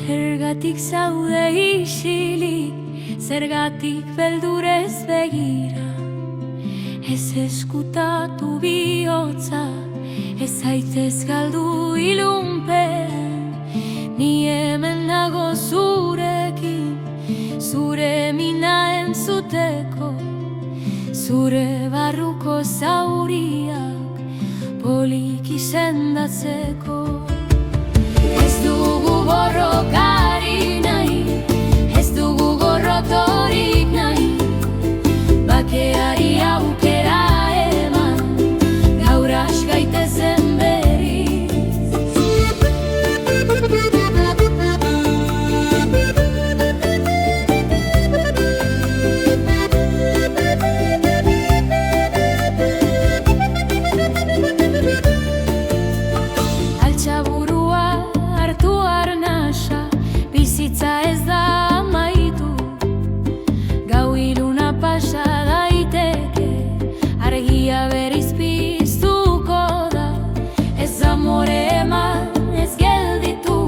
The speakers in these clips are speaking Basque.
Zergatik zaude isilik, zergatik beldurez begira. Ez eskutatu bihotza, ez zaitez galdu ilunpean. Ni hemen nago zurekin, zure mina entzuteko, zure barruko zauriak poliki sendatzeko. Ez dugu borrokari nahi, ez dugu gorrotorik nahi, bakeari aukera eman, gaur has gaitezen berriz. Altxaburua hartu arnasa, bizitza ez da amaitu. Gau iluna pasa daiteke, argia berriz piztuko da. Ez amore eman, ez gelditu,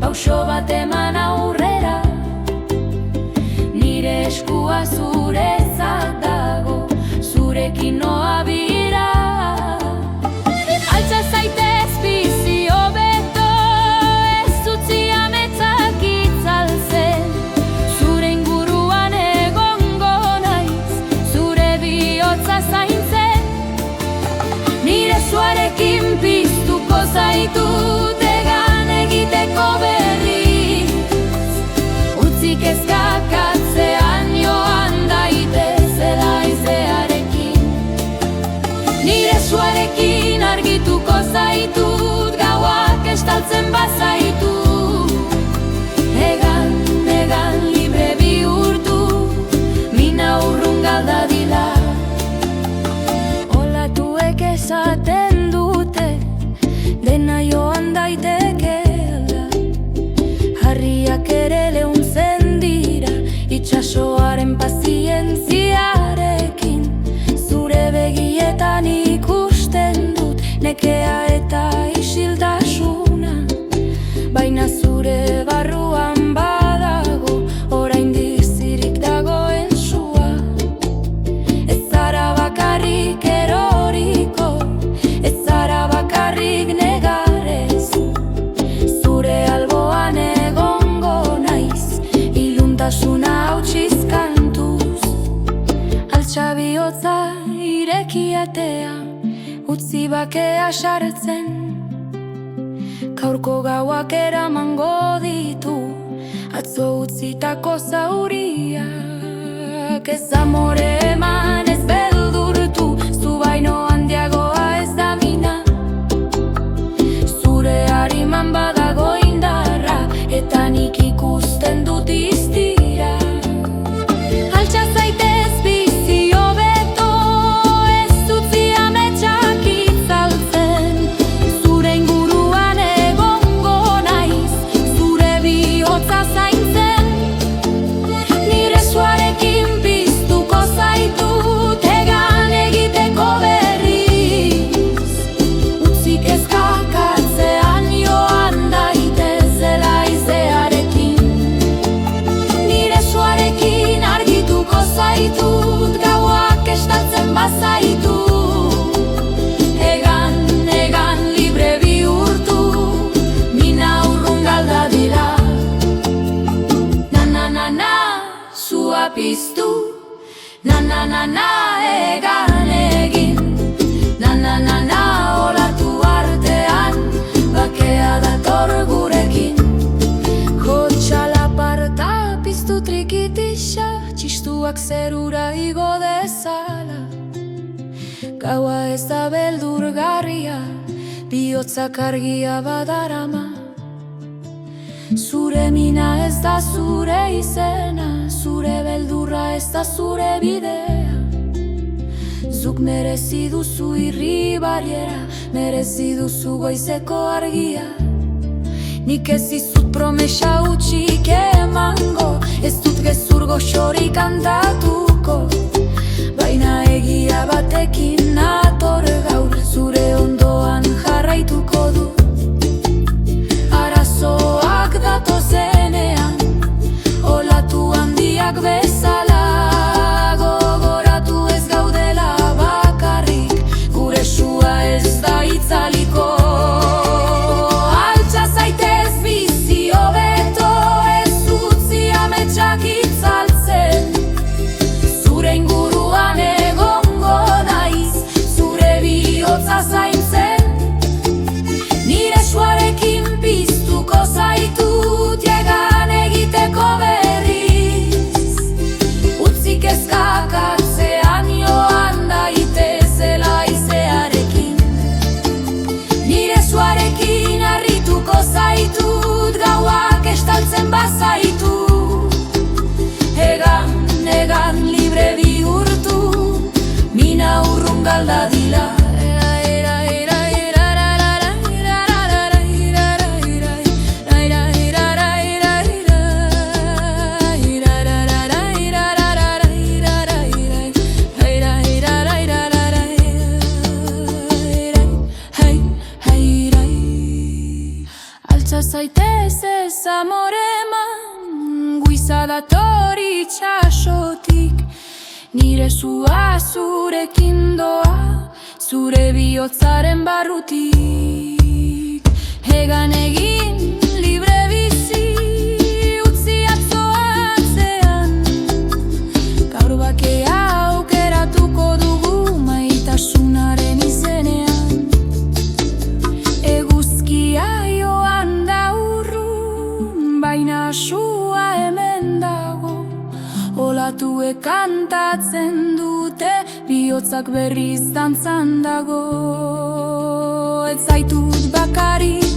pauso bat eman aurrera. Nire eskua zuretzat dago, zurekin noa bira. Altza zaitez bizi hobeto, ez utzi ametsak itzaltzen. Zure inguruan egongo naiz, zure bihotza zaintzen. Nire zuarekin piztuko zaitut, egan egiteko berriz. Utzi kezkak atzean joan daitezela haizearekin. Nire zuarekin argituko zaitut, gauak estaltzen bazaitu. Egan, egan libre bihurtu, mina urrun galda dila. Olatuek esaten dute, dena joan daitekeela. Harriak ere leuntzen dira, itxasoaren pazientziarekin. Zure begietan ikusten dut, nekea eta isiltasuna. Baina zure barruan badago, oraindik zirik dagoen sua. Ez zara bakarrik eroriko, ez zara bakarrik negarrez. Zure alboan egongo naiz, iluntasuna hautsiz kantuz. Altxa bihotza ireki atea, utzi bakea sartzen. Gaurko gauak eramango ditu, atzo utzitako zauriak. Ez amore eman, ez beldurtu, zu baino handiagoa ez da mina. Zure hariman badago indarra, eta nik ikusten dut iztira. Altxa zaitez bizi hobeto, ez utzi ametsak itzaltzen. Zure inguruan egongo naiz, zure bihotza zaintzen. Nire zuarekin piztuko zaitut, egan egiteko berriz. Utzi kezkak atzean joan daitezela haizearekin. Nire zuarekin argituko zaitut, gauak estaltzen bazaitu. Egan, egan libre bihurtu, mina urrun galda dira. Na, zua piztu, na, egan egin. Na, olatu artean, bakea dator gurekin. Jotxala parta piztu trikitixa, txistuak zerura igo dezala. Gaua ez da beldurgarria, bihotzak argia badarama. Zure mina ez da zure izena, zure beldurra ez da zure bidea. Zuk merezi duzu irribariera, merezi duzu goizeko argia. Nik ez dizut promesa utxik emango, ez dut gezur goxorik kantatuko. Baina egia batekin nator gaur, zure ondoan jarraituko du. Arazoak datozen Pasa zaitez ez amore eman, guiza dator itxasotik. Nire zua zurekin doa, zure bihotzaren barrutik. Egan egin libre bizi, utzi atzoatzean. Gaur bakea aukeratuko dugu maitasunaren izenean. Eguzkia joan da urrun, baina sua hemen dago. Olatuek kantatzen dute, bihotzak berriz dantzan dago. Ez zaitut bakarrik